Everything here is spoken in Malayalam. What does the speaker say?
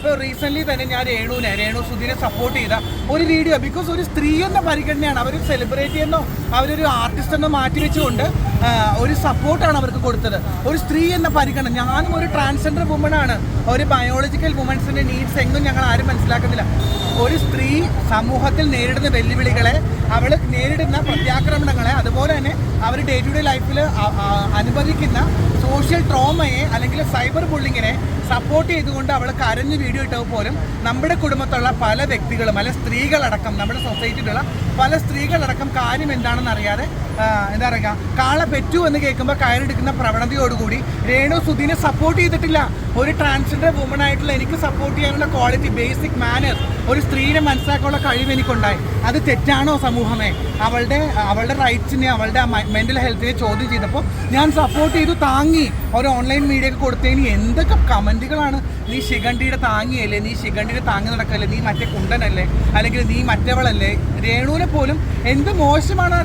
ഇപ്പോൾ റീസെൻ്റ്ലി തന്നെ ഞാൻ രേണു സുധീനെ സപ്പോർട്ട് ചെയ്ത ഒരു വീഡിയോ, ബിക്കോസ് ഒരു സ്ത്രീ എന്ന പരിഗണനയാണ്, അവർ സെലിബ്രിറ്റി എന്നോ അവരൊരു ആർട്ടിസ്റ്റ് എന്നോ മാറ്റി വെച്ചുകൊണ്ട് ഒരു സപ്പോർട്ടാണ് അവർക്ക് കൊടുത്തത്. ഒരു സ്ത്രീ എന്ന പരിഗണന, ഞാനും ഒരു ട്രാൻസ്ജെൻഡർ വുമണാണ്, ഒരു ബയോളജിക്കൽ വുമൻസിൻ്റെ നീഡ്സ് എങ്ങും ഞങ്ങൾ ആരും മനസ്സിലാക്കുന്നില്ല. ഒരു സ്ത്രീ സമൂഹത്തിൽ നേരിടുന്ന വെല്ലുവിളികളെ, അവൾ നേരിടുന്ന പ്രത്യാക്രമണങ്ങളെ, അതുപോലെ തന്നെ അവർ ഡേ ടു ഡേ ലൈഫിൽ അനുഭവിക്കുന്ന സോഷ്യൽ ട്രോമയെ അല്ലെങ്കിൽ സൈബർ ബുള്ളിങ്ങിനെ സപ്പോർട്ട് ചെയ്തുകൊണ്ട് അവൾ കരഞ്ഞ് വീഡിയോ ഇട്ടത് പോലും നമ്മുടെ കുടുംബത്തുള്ള പല വ്യക്തികളും അല്ലെ സ്ത്രീകളടക്കം, നമ്മുടെ സൊസൈറ്റിയിലുള്ള പല സ്ത്രീകളടക്കം കാര്യം എന്താണെന്ന് അറിയാതെ എന്താ പറയുക, കാള പെറ്റു എന്ന് കേൾക്കുമ്പോൾ കയറെടുക്കുന്ന പ്രവണതയോടുകൂടി രേണു സുധീനെ സപ്പോർട്ട് ചെയ്തിട്ടില്ല. ഒരു ട്രാൻസ്ജെൻഡർ വുമൺ ആയിട്ടുള്ള എനിക്ക് സപ്പോർട്ട് ചെയ്യാനുള്ള ക്വാളിറ്റി, ബേസിക് മാനേഴ്സ്, ഒരു സ്ത്രീനെ മനസ്സിലാക്കാനുള്ള കഴിവ് എനിക്കുണ്ടായി. അത് തെറ്റാണോ സമൂഹമേ? അവളുടെ റൈറ്റ്സിനെ, അവളുടെ മെൻ്റൽ ഹെൽത്തിനെ ചോദ്യം ചെയ്തപ്പോൾ ഞാൻ സപ്പോർട്ട് ചെയ്തു, താങ്ങി. ഒരു ഓൺലൈൻ മീഡിയയൊക്കെ കൊടുത്തതിന് എന്തൊക്കെ കമൻറ്റുകളാണ്. നീ ശിഖണ്ഡിയുടെ താങ്ങിയല്ലേ, നീ ശിഖണ്ഡിയുടെ താങ്ങി നടക്കല്ലേ, നീ മറ്റേ കുണ്ടനല്ലേ, അല്ലെങ്കിൽ നീ മറ്റവളല്ലേ. രേണുവിനെ പോലും എന്ത് മോശമാണ്.